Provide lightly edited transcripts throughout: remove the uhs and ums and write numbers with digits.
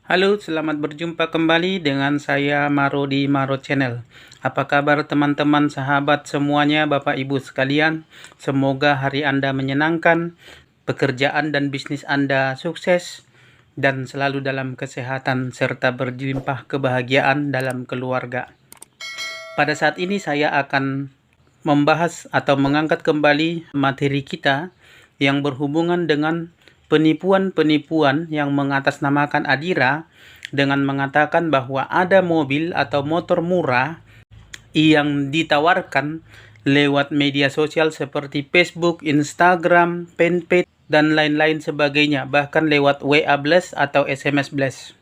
Halo, selamat berjumpa kembali dengan saya Maro di Maro Channel. Apa kabar teman-teman, sahabat semuanya, Bapak Ibu sekalian? Semoga hari Anda menyenangkan, pekerjaan dan bisnis Anda sukses, dan selalu dalam kesehatan serta berlimpah kebahagiaan dalam keluarga. Pada saat ini saya akan membahas atau mengangkat kembali materi kita yang berhubungan dengan penipuan-penipuan yang mengatasnamakan Adira dengan mengatakan bahwa ada mobil atau motor murah yang ditawarkan lewat media sosial seperti Facebook, Instagram, fanpage, dan lain-lain sebagainya, bahkan lewat WA Blast atau SMS Blast.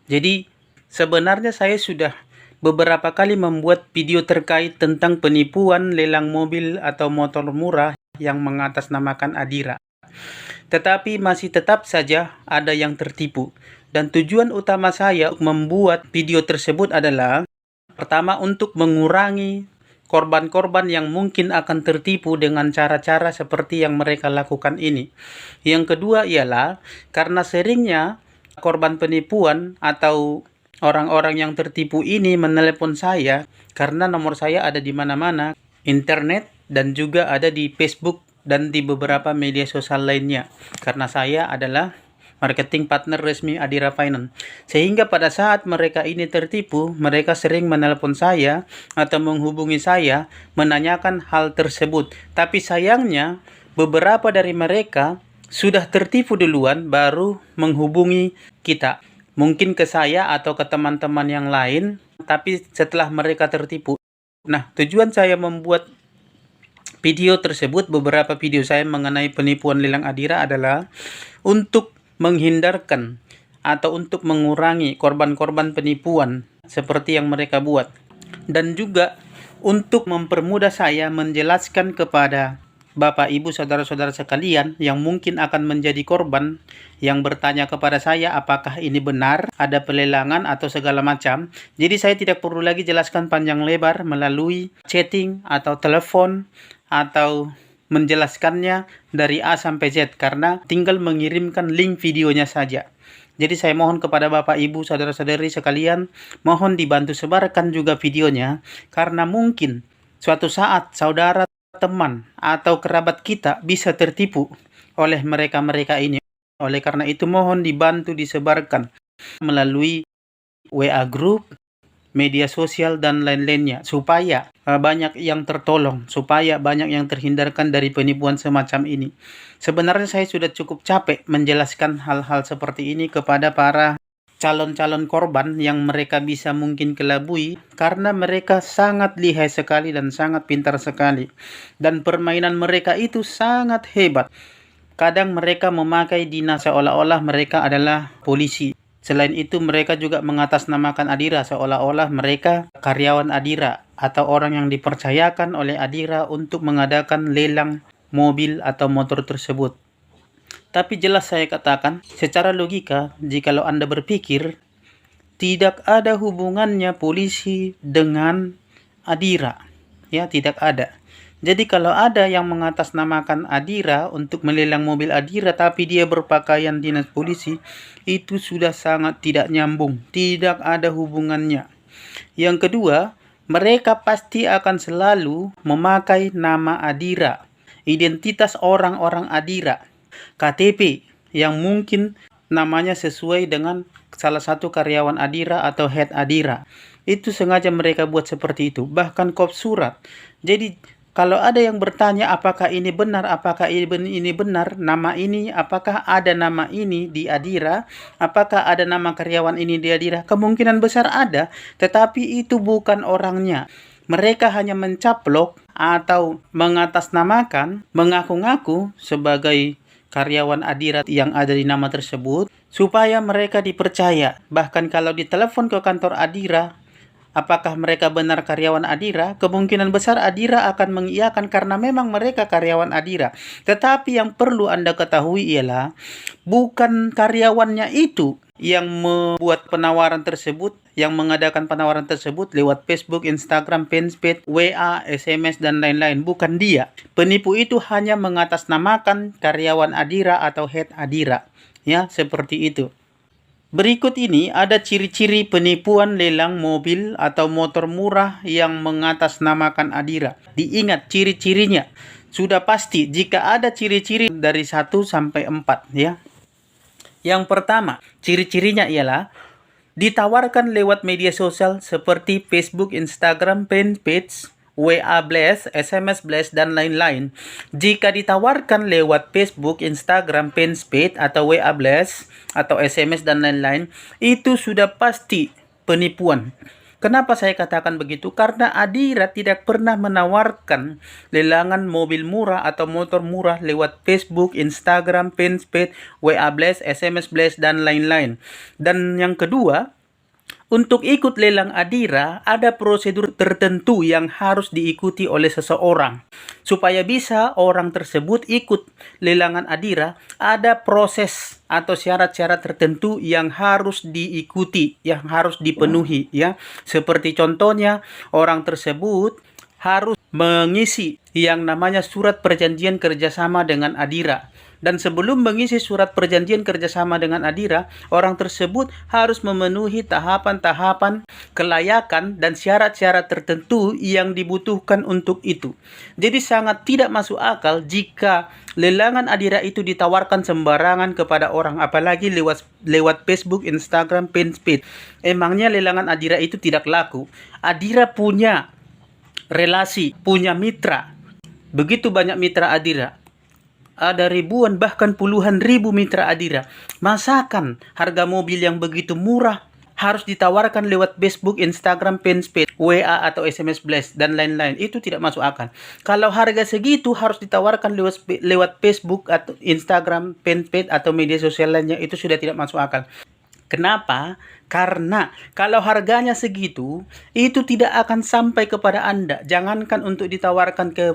Jadi sebenarnya saya sudah beberapa kali membuat video terkait tentang penipuan lelang mobil atau motor murah yang mengatasnamakan Adira. Tetapi masih tetap saja ada yang tertipu. Dan tujuan utama saya membuat video tersebut adalah pertama untuk mengurangi korban-korban yang mungkin akan tertipu dengan cara-cara seperti yang mereka lakukan ini. Yang kedua ialah karena seringnya korban penipuan atau orang-orang yang tertipu ini menelepon saya karena nomor saya ada di mana-mana, internet, dan juga ada di Facebook dan di beberapa media sosial lainnya. Karena saya adalah marketing partner resmi Adira Finance. Sehingga pada saat mereka ini tertipu, mereka sering menelepon saya atau menghubungi saya menanyakan hal tersebut. Tapi sayangnya beberapa dari mereka sudah tertipu duluan baru menghubungi kita. Mungkin ke saya atau ke teman-teman yang lain, tapi setelah mereka tertipu. Nah, tujuan saya membuat video tersebut, beberapa video saya mengenai penipuan lelang Adira adalah untuk menghindarkan atau untuk mengurangi korban-korban penipuan seperti yang mereka buat. Dan juga untuk mempermudah saya menjelaskan kepada Bapak, Ibu, saudara-saudara sekalian yang mungkin akan menjadi korban, yang bertanya kepada saya apakah ini benar, ada pelelangan atau segala macam. Jadi saya tidak perlu lagi jelaskan panjang lebar melalui chatting atau telepon atau menjelaskannya dari A sampai Z, karena tinggal mengirimkan link videonya saja. Jadi saya mohon kepada Bapak, Ibu, saudara-saudari sekalian, mohon dibantu sebarkan juga videonya, karena mungkin suatu saat saudara, teman, atau kerabat kita bisa tertipu oleh mereka-mereka ini. Oleh karena itu mohon dibantu disebarkan melalui WA group, media sosial, dan lain-lainnya, supaya banyak yang tertolong, supaya banyak yang terhindarkan dari penipuan semacam ini. Sebenarnya saya sudah cukup capek menjelaskan hal-hal seperti ini kepada para calon-calon korban yang mereka bisa mungkin kelabui, karena mereka sangat lihai sekali dan sangat pintar sekali. Dan permainan mereka itu sangat hebat. Kadang mereka memakai dinas seolah-olah mereka adalah polisi. Selain itu mereka juga mengatasnamakan Adira seolah-olah mereka karyawan Adira atau orang yang dipercayakan oleh Adira untuk mengadakan lelang mobil atau motor tersebut. Tapi jelas saya katakan, secara logika, jikalau Anda berpikir, tidak ada hubungannya polisi dengan Adira. Ya, tidak ada. Jadi kalau ada yang mengatasnamakan Adira untuk melelang mobil Adira tapi dia berpakaian dinas polisi, itu sudah sangat tidak nyambung, tidak ada hubungannya. Yang kedua, mereka pasti akan selalu memakai nama Adira, identitas orang-orang Adira, KTP yang mungkin namanya sesuai dengan salah satu karyawan Adira atau head Adira. Itu sengaja mereka buat seperti itu, bahkan kop surat. Jadi kalau ada yang bertanya apakah ini benar, apakah ini benar, nama ini, apakah ada nama ini di Adira, apakah ada nama karyawan ini di Adira, kemungkinan besar ada, tetapi itu bukan orangnya. Mereka hanya mencaplok atau mengatasnamakan, mengaku-ngaku sebagai karyawan Adira yang ada di nama tersebut, supaya mereka dipercaya. Bahkan kalau ditelepon ke kantor Adira, apakah mereka benar karyawan Adira? Kemungkinan besar Adira akan mengiyakan karena memang mereka karyawan Adira. Tetapi yang perlu Anda ketahui ialah bukan karyawannya itu yang membuat penawaran tersebut, yang mengadakan penawaran tersebut lewat Facebook, Instagram, fanpage, WA, SMS, dan lain-lain. Bukan dia. Penipu itu hanya mengatasnamakan karyawan Adira atau head Adira. Ya, seperti itu. Berikut ini ada ciri-ciri penipuan lelang mobil atau motor murah yang mengatasnamakan Adira. Diingat ciri-cirinya. Sudah pasti jika ada ciri-ciri dari 1 sampai 4 ya. Yang pertama, ciri-cirinya ialah ditawarkan lewat media sosial seperti Facebook, Instagram, fanpage, WA Blast, SMS Blast, dan lain-lain. Jika ditawarkan lewat Facebook, Instagram, fanpage, atau WA Blast, atau SMS, dan lain-lain, itu sudah pasti penipuan. Kenapa saya katakan begitu? Karena Adira tidak pernah menawarkan lelangan mobil murah atau motor murah lewat Facebook, Instagram, fanpage, WA Blast, SMS Blast, dan lain-lain. Dan yang kedua, untuk ikut lelang Adira, ada prosedur tertentu yang harus diikuti oleh seseorang. Supaya bisa orang tersebut ikut lelangan Adira, ada proses atau syarat-syarat tertentu yang harus diikuti, yang harus dipenuhi ya. Seperti contohnya, orang tersebut harus mengisi yang namanya surat perjanjian kerjasama dengan Adira. Dan sebelum mengisi surat perjanjian kerjasama dengan Adira, orang tersebut harus memenuhi tahapan-tahapan kelayakan dan syarat-syarat tertentu yang dibutuhkan untuk itu. Jadi sangat tidak masuk akal jika lelangan Adira itu ditawarkan sembarangan kepada orang, apalagi lewat Facebook, Instagram, fanpage. Emangnya lelangan Adira itu tidak laku? Adira punya relasi, punya mitra. Begitu banyak mitra Adira. Ada ribuan bahkan puluhan ribu mitra Adira. Masakan harga mobil yang begitu murah harus ditawarkan lewat Facebook, Instagram, fanpage, WA atau SMS Blast dan lain-lain? Itu tidak masuk akal. Kalau harga segitu harus ditawarkan lewat Facebook atau Instagram, fanpage atau media sosial lainnya, itu sudah tidak masuk akal. Kenapa? Karena kalau harganya segitu, itu tidak akan sampai kepada Anda. Jangankan untuk ditawarkan ke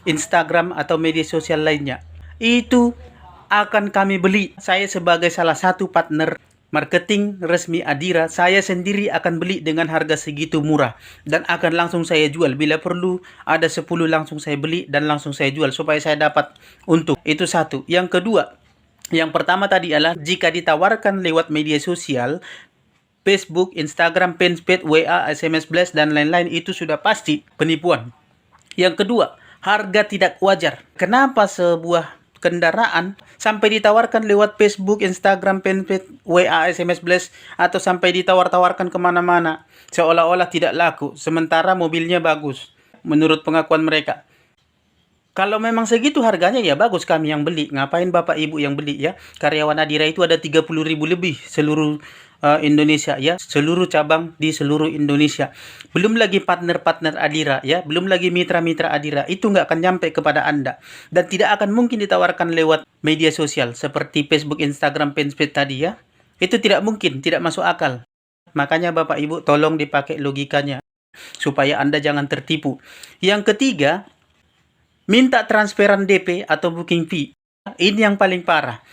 Instagram atau media sosial lainnya. Itu akan kami beli. Saya sebagai salah satu partner marketing resmi Adira, saya sendiri akan beli dengan harga segitu murah. Dan akan langsung saya jual. Bila perlu ada 10 langsung saya beli dan langsung saya jual supaya saya dapat untung. Itu satu. Yang kedua, yang pertama tadi adalah jika ditawarkan lewat media sosial, Facebook, Instagram, fanpage, WA, SMS Blast, dan lain-lain, itu sudah pasti penipuan. Yang kedua, harga tidak wajar. Kenapa sebuah kendaraan sampai ditawarkan lewat Facebook, Instagram, fanpage, WA, SMS Blast, atau sampai ditawar-tawarkan kemana-mana, seolah-olah tidak laku, sementara mobilnya bagus, menurut pengakuan mereka. Kalau memang segitu harganya, ya bagus kami yang beli. Ngapain Bapak Ibu yang beli ya? Karyawan Adira itu ada 30.000 lebih seluruh Indonesia ya, seluruh cabang di seluruh Indonesia. Belum lagi partner-partner Adira ya, belum lagi mitra-mitra Adira. Itu nggak akan nyampe kepada Anda. Dan tidak akan mungkin ditawarkan lewat media sosial seperti Facebook, Instagram, fanpage tadi ya. Itu tidak mungkin, tidak masuk akal. Makanya Bapak Ibu tolong dipakai logikanya supaya Anda jangan tertipu. Yang ketiga, minta transferan DP atau booking fee. Ini yang paling parah.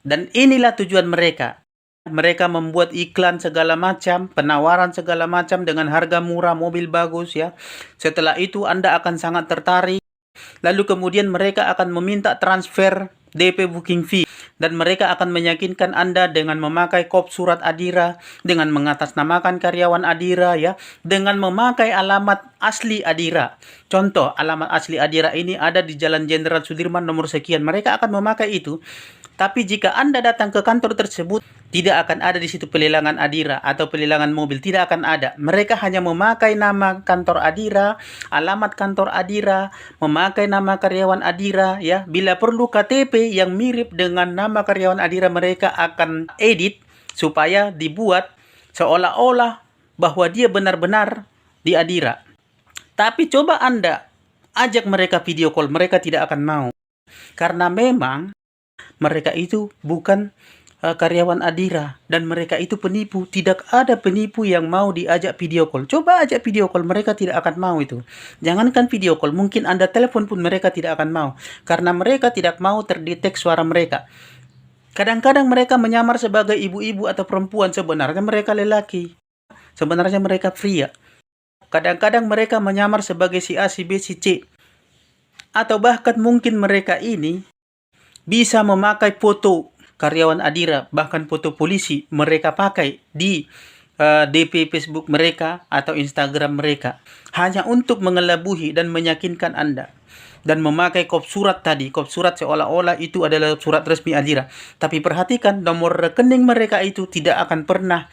Dan inilah tujuan mereka. Mereka membuat iklan segala macam, penawaran segala macam dengan harga murah, mobil bagus ya. Setelah itu Anda akan sangat tertarik. Lalu kemudian mereka akan meminta transfer DP booking fee. Dan mereka akan meyakinkan Anda dengan memakai kop surat Adira, dengan mengatasnamakan karyawan Adira ya, dengan memakai alamat asli Adira. Contoh, alamat asli Adira ini ada di Jalan Jenderal Sudirman nomor sekian. Mereka akan memakai itu. Tapi jika Anda datang ke kantor tersebut, tidak akan ada di situ pelelangan Adira atau pelelangan mobil. Tidak akan ada. Mereka hanya memakai nama kantor Adira, alamat kantor Adira, memakai nama karyawan Adira ya. Bila perlu KTP yang mirip dengan nama karyawan Adira, mereka akan edit supaya dibuat seolah-olah bahwa dia benar-benar di Adira. Tapi coba Anda ajak mereka video call, mereka tidak akan mau. Karena memang mereka itu bukan karyawan Adira dan mereka itu penipu. Tidak ada penipu yang mau diajak video call. Coba ajak video call, mereka tidak akan mau itu. Jangankan video call, mungkin Anda telepon pun mereka tidak akan mau. Karena mereka tidak mau terdetek suara mereka. Kadang-kadang mereka menyamar sebagai ibu-ibu atau perempuan, sebenarnya mereka lelaki. Sebenarnya mereka pria. Kadang-kadang mereka menyamar sebagai si A, si B, si C. Atau bahkan mungkin mereka ini bisa memakai foto karyawan Adira, bahkan foto polisi mereka pakai di DP Facebook mereka atau Instagram mereka hanya untuk mengelabuhi dan meyakinkan Anda, dan memakai kop surat tadi, kop surat seolah-olah itu adalah surat resmi Adira. Tapi perhatikan, nomor rekening mereka itu tidak akan pernah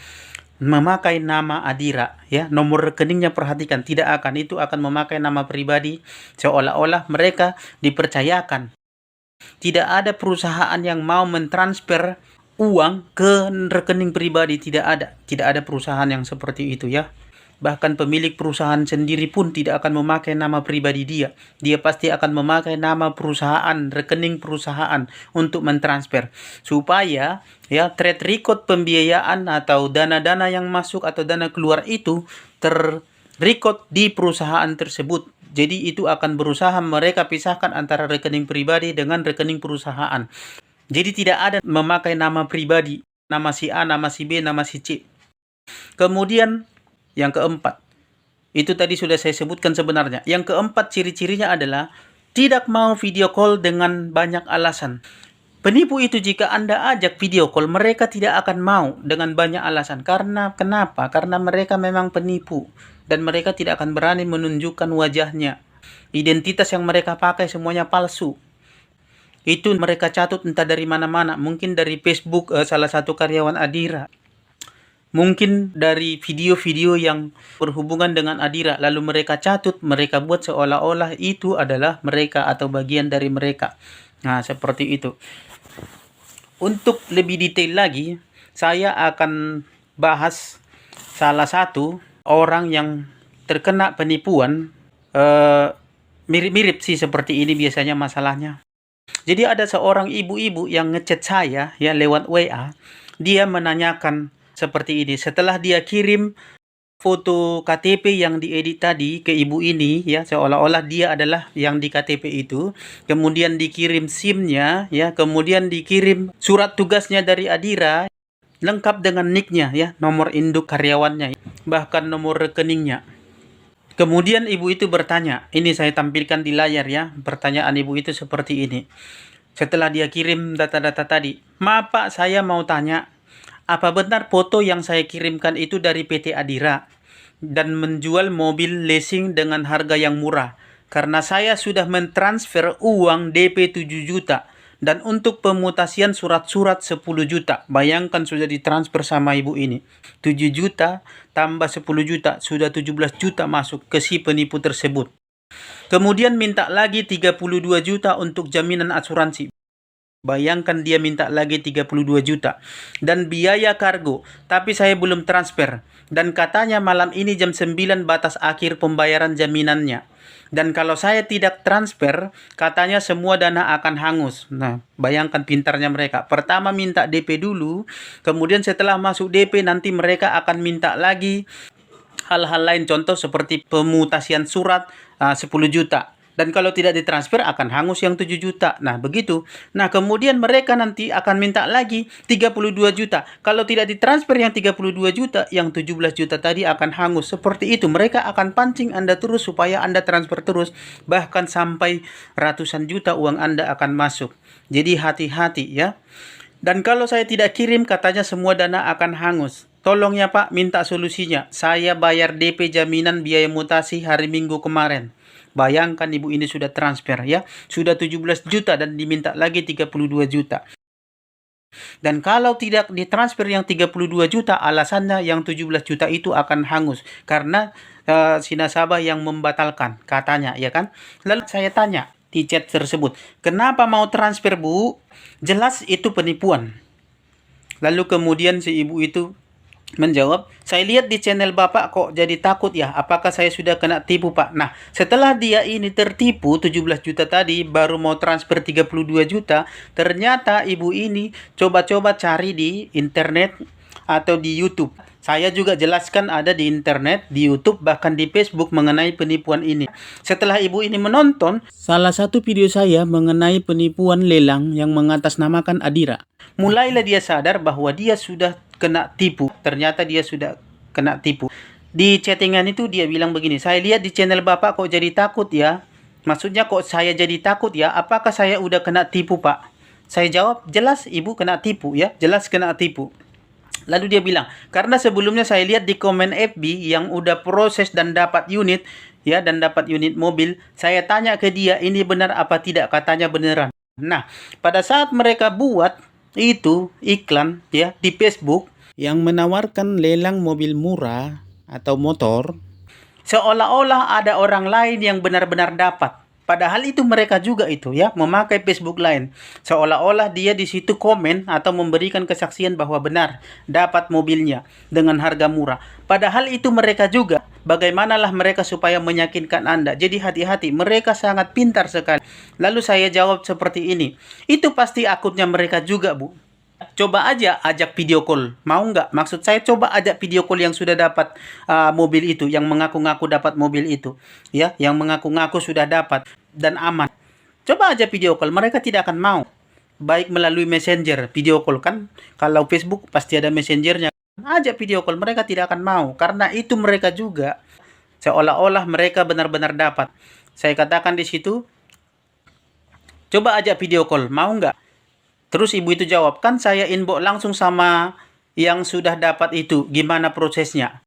memakai nama Adira, ya. Nomor rekeningnya perhatikan, tidak akan, itu akan memakai nama pribadi seolah-olah mereka dipercayakan. Tidak ada perusahaan yang mau mentransfer uang ke rekening pribadi, tidak ada perusahaan yang seperti itu, ya. Bahkan pemilik perusahaan sendiri pun tidak akan memakai nama pribadi dia. Dia pasti akan memakai nama perusahaan, rekening perusahaan untuk mentransfer. Supaya track record pembiayaan atau dana-dana yang masuk atau dana keluar itu terrecord di perusahaan tersebut. Jadi itu akan berusaha mereka pisahkan antara rekening pribadi dengan rekening perusahaan. Jadi tidak ada memakai nama pribadi, nama si A, nama si B, nama si C. Kemudian yang keempat, itu tadi sudah saya sebutkan sebenarnya. Yang keempat, ciri-cirinya adalah tidak mau video call dengan banyak alasan. Penipu itu jika Anda ajak video call, mereka tidak akan mau dengan banyak alasan. Kenapa? Karena mereka memang penipu. Dan mereka tidak akan berani menunjukkan wajahnya. Identitas yang mereka pakai semuanya palsu. Itu mereka catut entah dari mana-mana. Mungkin dari Facebook salah satu karyawan Adira. Mungkin dari video-video yang berhubungan dengan Adira, lalu mereka catut, mereka buat seolah-olah itu adalah mereka atau bagian dari mereka. Nah, seperti itu. Untuk lebih detail lagi, saya akan bahas salah satu orang yang terkena penipuan. Mirip-mirip sih seperti ini biasanya masalahnya. Jadi ada seorang ibu-ibu yang ngechat saya ya lewat WA. Dia menanyakan seperti ini. Setelah dia kirim foto KTP yang diedit tadi ke ibu ini, ya, seolah-olah dia adalah yang di KTP itu, kemudian dikirim SIM-nya, ya, kemudian dikirim surat tugasnya dari Adira, lengkap dengan nick-nya, ya, nomor induk karyawannya, bahkan nomor rekeningnya. Kemudian ibu itu bertanya, ini saya tampilkan di layar ya, pertanyaan ibu itu seperti ini. Setelah dia kirim data-data tadi, "Maaf Pak, saya mau tanya, apa benar foto yang saya kirimkan itu dari PT Adira dan menjual mobil leasing dengan harga yang murah? Karena saya sudah mentransfer uang DP 7 juta dan untuk pemutasian surat-surat 10 juta. Bayangkan sudah ditransfer sama ibu ini. 7 juta tambah 10 juta, sudah 17 juta masuk ke si penipu tersebut. Kemudian minta lagi 32 juta untuk jaminan asuransi. Bayangkan dia minta lagi 32 juta. Dan biaya kargo. Tapi saya belum transfer. Dan katanya malam ini jam 9 batas akhir pembayaran jaminannya. Dan kalau saya tidak transfer, katanya semua dana akan hangus. Nah, bayangkan pintarnya mereka. Pertama minta DP dulu. Kemudian setelah masuk DP nanti mereka akan minta lagi hal-hal lain. Contoh seperti pemutasian surat 10 juta. Dan kalau tidak ditransfer akan hangus yang 7 juta. Nah, begitu. Nah, kemudian mereka nanti akan minta lagi 32 juta. Kalau tidak ditransfer yang 32 juta, yang 17 juta tadi akan hangus. Seperti itu. Mereka akan pancing Anda terus supaya Anda transfer terus. Bahkan sampai ratusan juta uang Anda akan masuk. Jadi hati-hati ya. Dan kalau saya tidak kirim, katanya semua dana akan hangus. Tolong ya Pak, minta solusinya. Saya bayar DP jaminan biaya mutasi hari Minggu kemarin. Bayangkan ibu ini sudah transfer ya, sudah 17 juta dan diminta lagi 32 juta. Dan kalau tidak ditransfer yang 32 juta, alasannya yang 17 juta itu akan hangus karena si nasabah yang membatalkan katanya, ya kan? Lalu saya tanya di chat tersebut, "Kenapa mau transfer, Bu? Jelas itu penipuan." Lalu kemudian si ibu itu menjawab, "Saya lihat di channel Bapak kok jadi takut ya, apakah saya sudah kena tipu Pak?" Nah, setelah dia ini tertipu 17 juta tadi, baru mau transfer 32 juta, ternyata ibu ini coba-coba cari di internet atau di YouTube. Saya juga jelaskan ada di internet, di YouTube, bahkan di Facebook mengenai penipuan ini. Setelah ibu ini menonton salah satu video saya mengenai penipuan lelang yang mengatasnamakan Adira, mulailah dia sadar bahwa dia sudah kena tipu. Ternyata dia sudah kena tipu. Di chattingan itu dia bilang begini, "Saya lihat di channel Bapak kok jadi takut ya." Maksudnya kok saya jadi takut ya? Apakah saya udah kena tipu Pak? Saya jawab, jelas ibu kena tipu ya, jelas kena tipu. Lalu dia bilang, karena sebelumnya saya lihat di komen FB yang udah proses dan dapat unit, ya, dan dapat unit mobil, saya tanya ke dia, ini benar apa tidak? Katanya beneran. Nah, pada saat mereka buat itu iklan ya di Facebook yang menawarkan lelang mobil murah atau motor, seolah-olah ada orang lain yang benar-benar dapat. Padahal itu mereka juga itu ya, memakai Facebook lain. Seolah-olah dia di situ komen atau memberikan kesaksian bahwa benar dapat mobilnya dengan harga murah. Padahal itu mereka juga. Bagaimanalah mereka supaya meyakinkan Anda? Jadi hati-hati, mereka sangat pintar sekali. Lalu saya jawab seperti ini. Itu pasti akunnya mereka juga, Bu. Coba aja ajak video call, mau nggak? Maksud saya coba ajak video call yang sudah dapat mobil itu, yang mengaku-ngaku dapat mobil itu, ya, yang mengaku-ngaku sudah dapat dan aman. Coba aja video call, mereka tidak akan mau. Baik melalui messenger, video call kan, kalau Facebook pasti ada messengernya. Ajak video call, mereka tidak akan mau, karena itu mereka juga. Seolah-olah mereka benar-benar dapat. Saya katakan di situ, coba ajak video call, mau nggak? Terus ibu itu jawab, kan saya inbox langsung sama yang sudah dapat itu. Gimana prosesnya?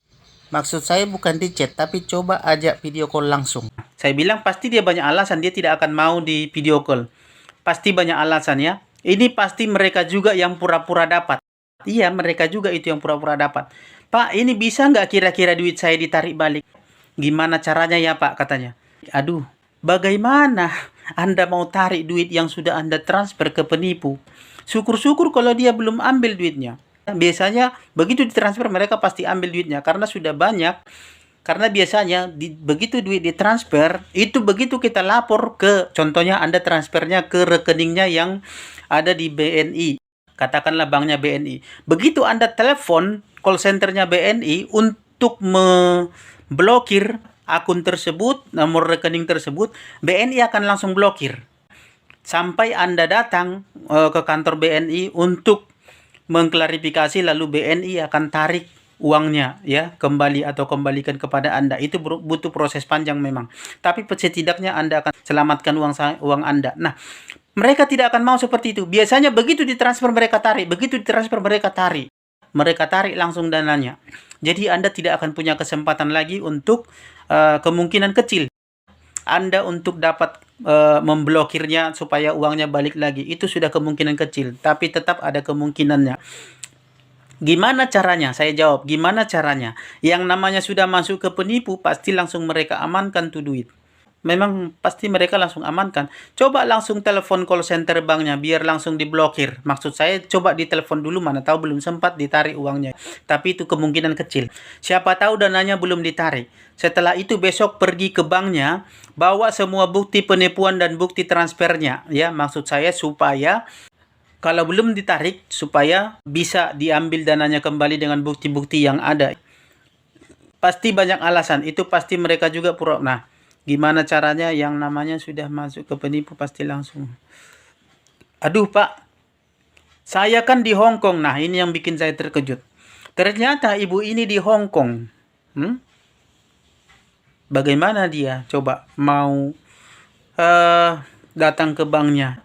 Maksud saya bukan di chat, tapi coba ajak video call langsung. Saya bilang pasti dia banyak alasan, dia tidak akan mau di video call. Pasti banyak alasan ya. Ini pasti mereka juga yang pura-pura dapat. Iya, mereka juga itu yang pura-pura dapat. Pak, ini bisa nggak kira-kira duit saya ditarik balik? Gimana caranya ya Pak, katanya. Aduh, bagaimana Anda mau tarik duit yang sudah Anda transfer ke penipu? Syukur-syukur kalau dia belum ambil duitnya. Biasanya begitu ditransfer mereka pasti ambil duitnya karena sudah banyak. Karena biasanya begitu duit ditransfer, itu begitu kita lapor ke, contohnya Anda transfernya ke rekeningnya yang ada di BNI. Katakanlah banknya BNI. Begitu Anda telepon call centernya BNI untuk memblokir akun tersebut, nomor rekening tersebut, BNI akan langsung blokir. Sampai Anda datang ke kantor BNI untuk mengklarifikasi, lalu BNI akan tarik uangnya ya kembali atau kembalikan kepada Anda. Itu butuh proses panjang memang. Tapi setidaknya Anda akan selamatkan uang Anda. Nah, mereka tidak akan mau seperti itu. Biasanya begitu ditransfer mereka tarik, begitu ditransfer mereka tarik. Mereka tarik langsung dananya. Jadi Anda tidak akan punya kesempatan lagi untuk kemungkinan kecil Anda untuk dapat memblokirnya supaya uangnya balik lagi. Itu sudah kemungkinan kecil, tapi tetap ada kemungkinannya. Gimana caranya? Saya jawab, gimana caranya? Yang namanya sudah masuk ke penipu, pasti langsung mereka amankan tuh duit. Memang pasti mereka langsung amankan. Coba langsung telepon call center banknya biar langsung diblokir. Maksud saya coba ditelepon dulu, mana tahu belum sempat ditarik uangnya. Tapi itu kemungkinan kecil. Siapa tahu dananya belum ditarik. Setelah itu besok pergi ke banknya, bawa semua bukti penipuan dan bukti transfernya. Ya, maksud saya supaya kalau belum ditarik, supaya bisa diambil dananya kembali dengan bukti-bukti yang ada. Pasti banyak alasan. Itu pasti mereka juga pura. Nah, gimana caranya yang namanya sudah masuk ke penipu pasti langsung. Aduh Pak, saya kan di Hong Kong. Nah, ini yang bikin saya terkejut. Ternyata ibu ini di Hong Kong. Bagaimana dia coba mau datang ke banknya?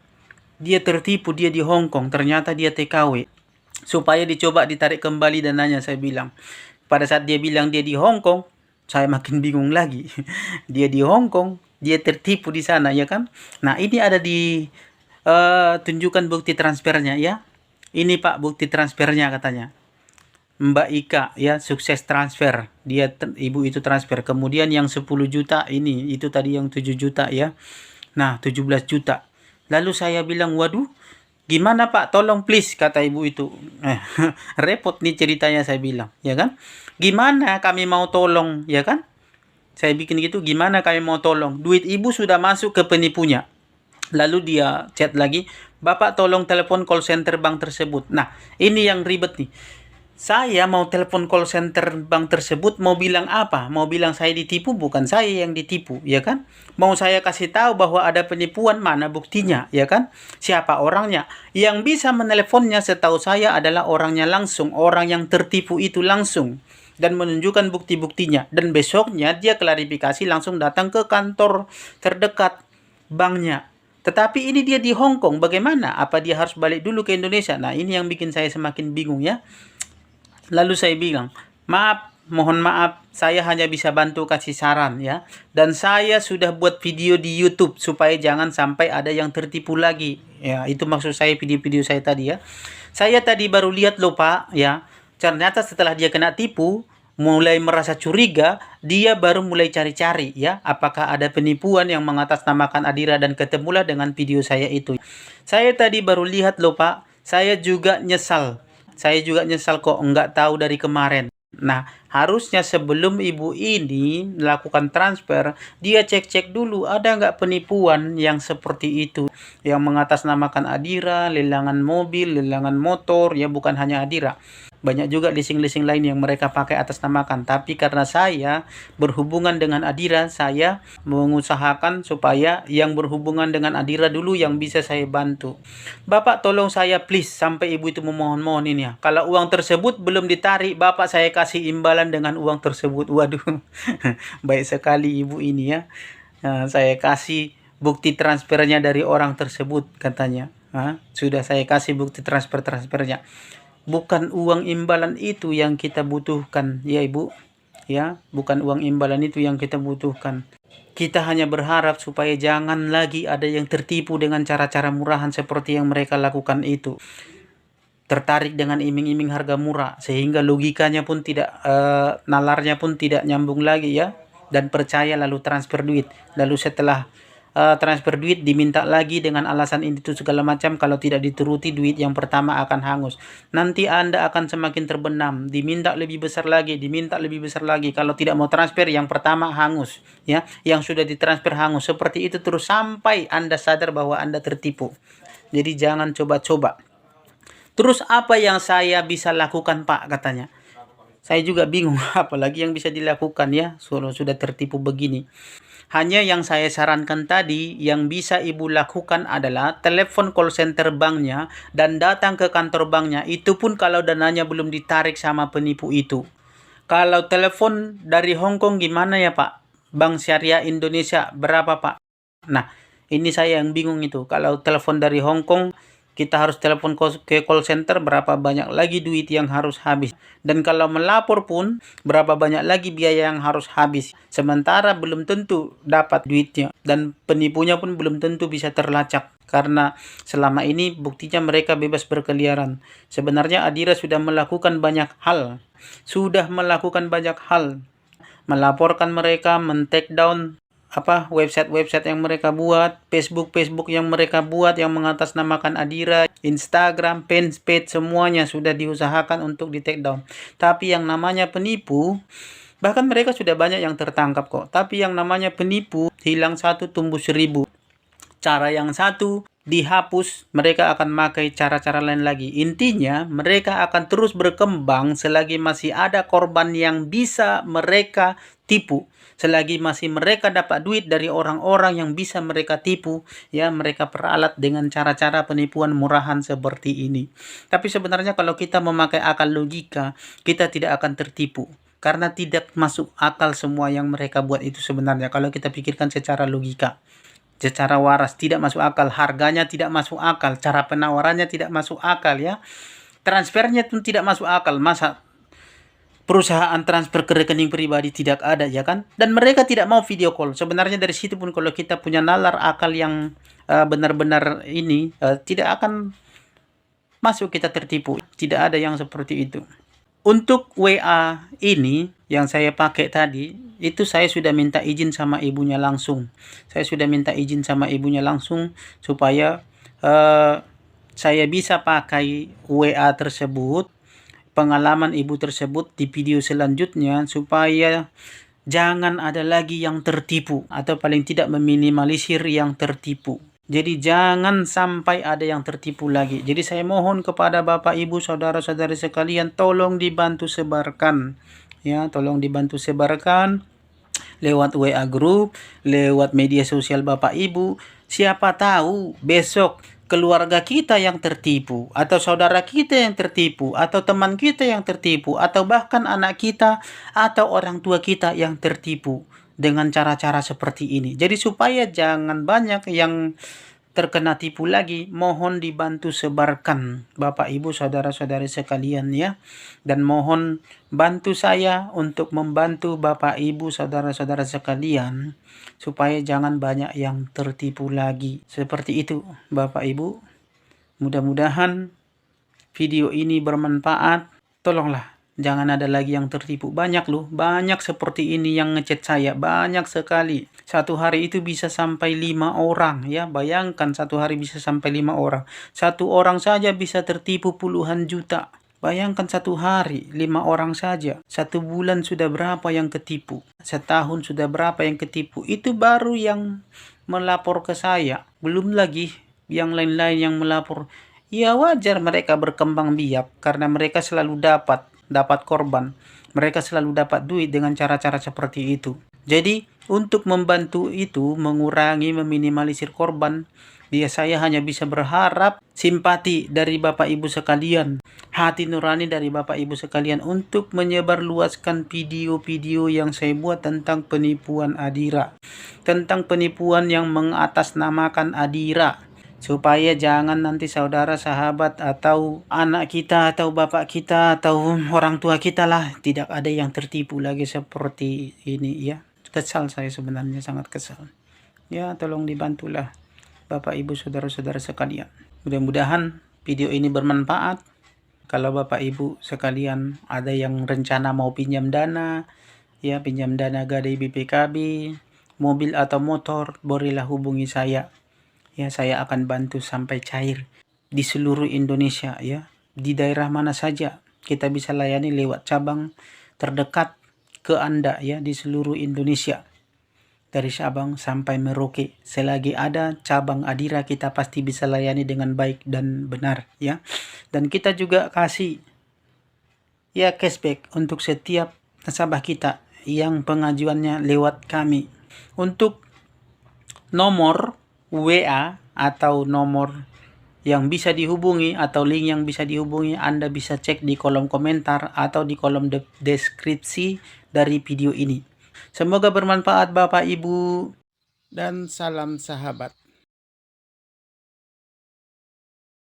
Dia tertipu, dia di Hong Kong. Ternyata dia TKW. Supaya dicoba ditarik kembali dananya, saya bilang. Pada saat dia bilang dia di Hong Kong, saya makin bingung lagi. Dia di Hong Kong, dia tertipu di sana, ya kan? Nah, ini ada di tunjukkan bukti transfernya ya. Ini Pak bukti transfernya katanya. Mbak Ika ya, sukses transfer. Dia ibu itu transfer. Kemudian yang 10 juta ini, itu tadi yang 7 juta ya. Nah, 17 juta. Lalu saya bilang, waduh, gimana Pak? Tolong please, kata ibu itu. Repot nih ceritanya, saya bilang, ya kan? Gimana kami mau tolong, ya kan? Saya bikin gitu, gimana kami mau tolong? Duit ibu sudah masuk ke penipunya. Lalu dia chat lagi, Bapak tolong telepon call center bank tersebut. Nah, ini yang ribet nih. Saya mau telepon call center bank tersebut, mau bilang apa? Mau bilang saya ditipu, bukan saya yang ditipu, ya kan? Mau saya kasih tahu bahwa ada penipuan, mana buktinya, ya kan? Siapa orangnya? Yang bisa meneleponnya setahu saya adalah orangnya langsung, orang yang tertipu itu langsung. Dan menunjukkan bukti-buktinya. Dan besoknya dia klarifikasi langsung datang ke kantor terdekat banknya. Tetapi ini dia di Hong Kong, bagaimana? Apa dia harus balik dulu ke Indonesia? Nah, ini yang bikin saya semakin bingung ya. Lalu saya bilang, maaf, mohon maaf, saya hanya bisa bantu kasih saran ya. Dan saya sudah buat video di YouTube supaya jangan sampai ada yang tertipu lagi. Ya, itu maksud saya video-video saya tadi ya. Saya tadi baru lihat loh Pak ya. Ternyata setelah dia kena tipu, mulai merasa curiga, dia baru mulai cari-cari ya, apakah ada penipuan yang mengatasnamakan Adira, dan ketemulah dengan video saya itu. Saya tadi baru lihat loh Pak, saya juga nyesal. Saya juga nyesal kok nggak tahu dari kemarin. Nah, harusnya sebelum ibu ini melakukan transfer, dia cek-cek dulu ada nggak penipuan yang seperti itu, yang mengatasnamakan Adira, lelangan mobil, lelangan motor, ya bukan hanya Adira. Banyak juga leasing-leasing lain yang mereka pakai atas namakan. Tapi karena saya berhubungan dengan Adira, saya mengusahakan supaya yang berhubungan dengan Adira dulu yang bisa saya bantu. Bapak tolong saya please, sampai ibu itu memohon-mohon ini ya. Kalau uang tersebut belum ditarik, Bapak saya kasih imbalan dengan uang tersebut. Waduh, baik sekali ibu ini ya. Nah, saya kasih bukti transfernya dari orang tersebut katanya. Sudah saya kasih bukti transfernya. Bukan uang imbalan itu yang kita butuhkan ya ibu ya, bukan uang imbalan itu yang kita butuhkan. Kita hanya berharap supaya jangan lagi ada yang tertipu dengan cara-cara murahan seperti yang mereka lakukan itu, tertarik dengan iming-iming harga murah sehingga logikanya pun tidak, nalarnya pun tidak nyambung lagi ya, dan percaya lalu transfer duit, lalu setelah transfer duit diminta lagi dengan alasan ini itu segala macam. Kalau tidak dituruti, duit yang pertama akan hangus. Nanti Anda akan semakin terbenam, diminta lebih besar lagi, diminta lebih besar lagi. Kalau tidak mau transfer, yang pertama hangus ya, yang sudah ditransfer hangus. Seperti itu terus sampai Anda sadar bahwa Anda tertipu. Jadi jangan coba-coba. Terus apa yang saya bisa lakukan Pak, katanya. Saya juga bingung apalagi yang bisa dilakukan ya, sudah tertipu begini. Hanya yang saya sarankan tadi, yang bisa ibu lakukan adalah telepon call center banknya dan datang ke kantor banknya. Itu pun kalau dananya belum ditarik sama penipu itu. Kalau telepon dari Hong Kong gimana ya Pak? Bank Syariah Indonesia berapa Pak? Nah, ini saya yang bingung itu. Kalau telepon dari Hong Kong, kita harus telepon ke call center, berapa banyak lagi duit yang harus habis. Dan kalau melapor pun, berapa banyak lagi biaya yang harus habis. Sementara belum tentu dapat duitnya. Dan penipunya pun belum tentu bisa terlacak. Karena selama ini buktinya mereka bebas berkeliaran. Sebenarnya Adira sudah melakukan banyak hal. Melaporkan mereka, men-take down website-website yang mereka buat, Facebook yang mereka buat yang mengatasnamakan Adira, Instagram, fanpage, semuanya sudah diusahakan untuk di take down. Tapi yang namanya penipu, bahkan mereka sudah banyak yang tertangkap kok. Tapi yang namanya penipu, hilang satu tumbuh 1000. Cara yang satu dihapus, mereka akan pakai cara-cara lain lagi. Intinya, mereka akan terus berkembang selagi masih ada korban yang bisa mereka tipu. Selagi masih mereka dapat duit dari orang-orang yang bisa mereka tipu, ya mereka peralat dengan cara-cara penipuan murahan seperti ini. Tapi sebenarnya kalau kita memakai akal logika, kita tidak akan tertipu. Karena tidak masuk akal semua yang mereka buat itu sebenarnya. Kalau kita pikirkan secara logika, secara waras, tidak masuk akal. Harganya tidak masuk akal. Cara penawarannya tidak masuk akal ya. Transfernya pun tidak masuk akal. Masa perusahaan transfer ke rekening pribadi tidak ada ya kan? Dan mereka tidak mau video call. Sebenarnya dari situ pun kalau kita punya nalar akal yang benar-benar ini, tidak akan masuk kita tertipu. Tidak ada yang seperti itu. Untuk WA ini yang saya pakai tadi, itu saya sudah minta izin sama ibunya langsung. Supaya saya bisa pakai WA tersebut, pengalaman ibu tersebut di video selanjutnya, supaya jangan ada lagi yang tertipu, atau paling tidak meminimalisir yang tertipu. Jadi jangan sampai ada yang tertipu lagi. Jadi saya mohon kepada Bapak Ibu saudara-saudari sekalian, tolong dibantu sebarkan ya, tolong dibantu sebarkan lewat WA group, lewat media sosial Bapak Ibu. Siapa tahu besok keluarga kita yang tertipu, atau saudara kita yang tertipu, atau teman kita yang tertipu, atau bahkan anak kita atau orang tua kita yang tertipu dengan cara-cara seperti ini. Jadi supaya jangan banyak yang terkena tipu lagi, mohon dibantu sebarkan Bapak Ibu saudara-saudari sekalian ya. Dan mohon bantu saya untuk membantu Bapak Ibu saudara-saudara sekalian supaya jangan banyak yang tertipu lagi. Seperti itu Bapak Ibu. Mudah-mudahan video ini bermanfaat. Tolonglah jangan ada lagi yang tertipu. Banyak loh, banyak seperti ini yang ngechat saya, banyak sekali. Satu hari itu bisa sampai 5 orang ya. Bayangkan satu hari bisa sampai 5 orang. Satu orang saja bisa tertipu puluhan juta. Bayangkan satu hari 5 orang saja. Satu bulan sudah berapa yang ketipu. Setahun sudah berapa yang ketipu. Itu baru yang melapor ke saya. Belum lagi yang lain-lain yang melapor. Ya wajar mereka berkembang biak karena mereka selalu dapat korban. Mereka selalu dapat duit dengan cara-cara seperti itu. Jadi, untuk membantu itu, mengurangi, meminimalisir korban, saya hanya bisa berharap simpati dari Bapak Ibu sekalian, hati nurani dari Bapak Ibu sekalian untuk menyebarluaskan video-video yang saya buat tentang penipuan Adira. Tentang penipuan yang mengatasnamakan Adira. Supaya jangan nanti saudara, sahabat, atau anak kita, atau bapak kita, atau orang tua kita lah, tidak ada yang tertipu lagi seperti ini ya. Kesal saya sebenarnya, sangat kesal. Ya, tolong dibantulah Bapak Ibu saudara-saudara sekalian. Mudah-mudahan video ini bermanfaat. Kalau Bapak Ibu sekalian ada yang rencana mau pinjam dana, ya pinjam dana Gadai BPKB, mobil atau motor, bolehlah hubungi saya. Ya, saya akan bantu sampai cair di seluruh Indonesia ya. Di daerah mana saja kita bisa layani lewat cabang terdekat ke Anda ya, di seluruh Indonesia. Dari Sabang sampai Merauke, selagi ada cabang Adira kita pasti bisa layani dengan baik dan benar ya. Dan kita juga kasih ya cashback untuk setiap nasabah kita yang pengajuannya lewat kami. Untuk nomor WA atau nomor yang bisa dihubungi atau link yang bisa dihubungi, Anda bisa cek di kolom komentar atau di kolom deskripsi dari video ini. Semoga bermanfaat Bapak Ibu, dan salam sahabat.